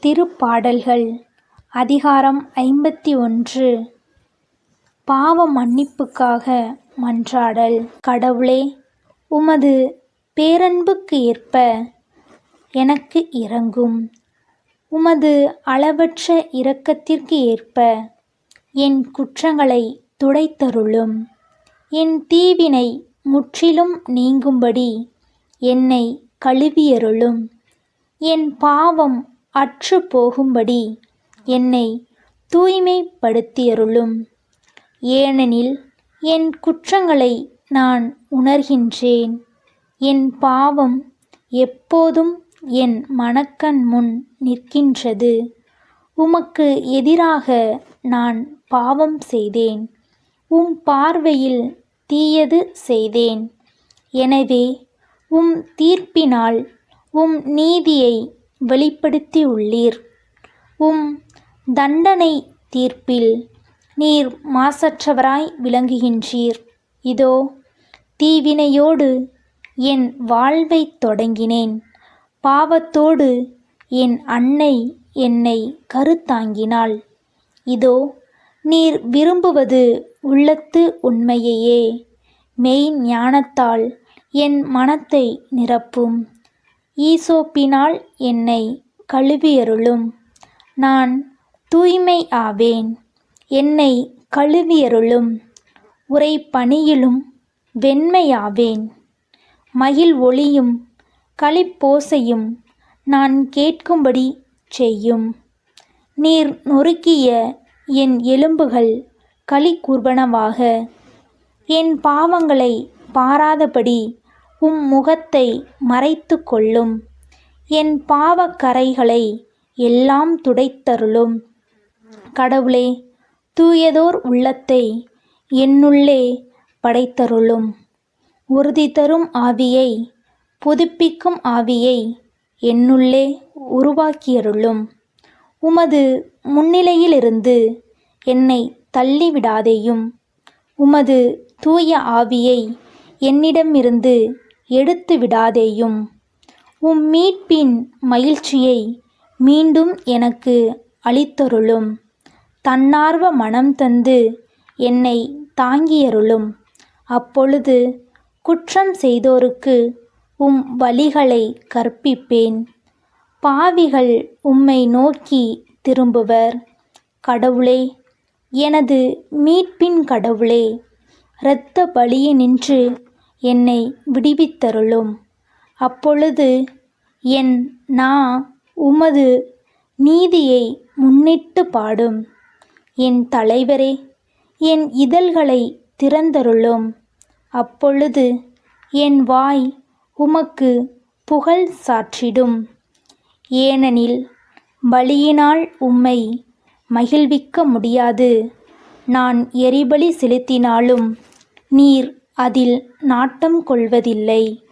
திருப்பாடல்கள் அதிகாரம் 51. பாவ மன்னிப்புக்காக மன்றாடல். கடவுளே, உமது பேரன்புக்கு ஏற்ப எனக்கு இரங்கும். உமது அளவற்ற இரக்கத்திற்கு ஏற்ப என் குற்றங்களை துடைத்தருளும். என் தீவினை முற்றிலும் நீங்கும்படி என்னை கழுவியருளும். என் பாவம் அற்று போகும்படி என்னை தூய்மைப்படுத்தியருளும். ஏனெனில் என் குற்றங்களை நான் உணர்கின்றேன். என் பாவம் எப்போதும் என் மனக்கண் முன் நிற்கின்றது. உமக்கு எதிராக நான் பாவம் செய்தேன். உம் பார்வையில் தீயது செய்தேன். எனவே உம் தீர்ப்பினால் உம் நீதியை வெளிப்படுத்தியுள்ளீர். உம் தண்டனை தீர்ப்பில் நீர் மாசற்றவராய் விளங்குகின்றீர். இதோ, தீவினையோடு என் வாழ்வைத் தொடங்கினேன். பாவத்தோடு என் அன்னை என்னை கருத்தாங்கினாள். இதோ, நீர் விரும்புவது உள்ளத்து உண்மையையே. மெய் ஞானத்தால் என் மனத்தை நிரப்பும். ஈசோப்பினால் என்னை கழுவியருளும். நான் தூய்மை ஆவேன். என்னை கழுவியருளும். உறை பனியிலும் வெண்மையாவேன். மகிழ் ஒலியும் களிப்போசையும் நான் கேட்கும்படி செய்யும். நீர் நொறுக்கிய என் எலும்புகள் களி கூர்வனவாக. என் பாவங்களை பாராதபடி உம் முகத்தை மறைத்து கொள்ளும். என் பாவக்கரைகளை எல்லாம் துடைத்தருளும். கடவுளே, தூயதோர் உள்ளத்தை என்னுள்ளே படைத்தருளும். உறுதி தரும் ஆவியை, புதுப்பிக்கும் ஆவியை என்னுள்ளே உருவாக்கியருளும். உமது முன்னிலையிலிருந்து என்னை தள்ளிவிடாதேயும். உமது தூய ஆவியை என்னிடமிருந்து எடுத்து விடாதேயும். உம் மீட்பின் மகிழ்ச்சியை மீண்டும் எனக்கு அளித்தருளும். தன்னார்வ மனம் தந்து என்னை தாங்கியருளும். அப்பொழுது குற்றம் செய்தோருக்கு உம் வழிகளை கற்பிப்பேன். பாவிகள் உம்மை நோக்கி திரும்புவர். கடவுளே, எனது மீட்பின் கடவுளே, இரத்த பலியினின்று என்னை விடுவித்தருளும். அப்பொழுது என் நா உமது நீதியை முன்னிட்டு பாடும். என் தலைவரே, என் இதழ்களை திறந்தருளும். அப்பொழுது என் வாய் உமக்கு புகழ் சாற்றிடும். ஏனெனில் பலியினால் உம்மை மகிழ்விக்க முடியாது. நான் எரிபலி செலுத்தினாலும் நீர் அதில் நாட்டம் கொள்வதில்லை.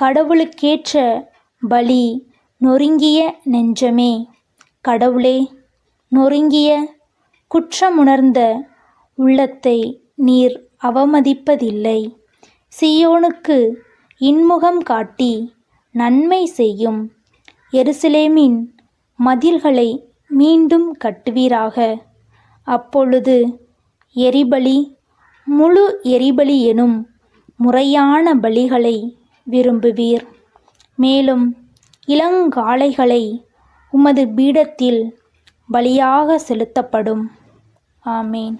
கடவுளுக்கேற்ற பலி நொறுங்கிய நெஞ்சமே. கடவுளே, நொறுங்கிய குற்றமுணர்ந்த உள்ளத்தை நீர் அவமதிப்பதில்லை. சீயோனுக்கு இன்முகம் காட்டி நன்மை செய்யும். எருசலேமின் மதில்களை மீண்டும் கட்டுவீராக. அப்பொழுது எரிபலி, முழு எரிபலி எனும் முறையான பலிகளை விரும்புவீர். மேலும் இளங்காளைகளை உமது பீடத்தில் பலியாக செலுத்தப்படும். ஆமேன்.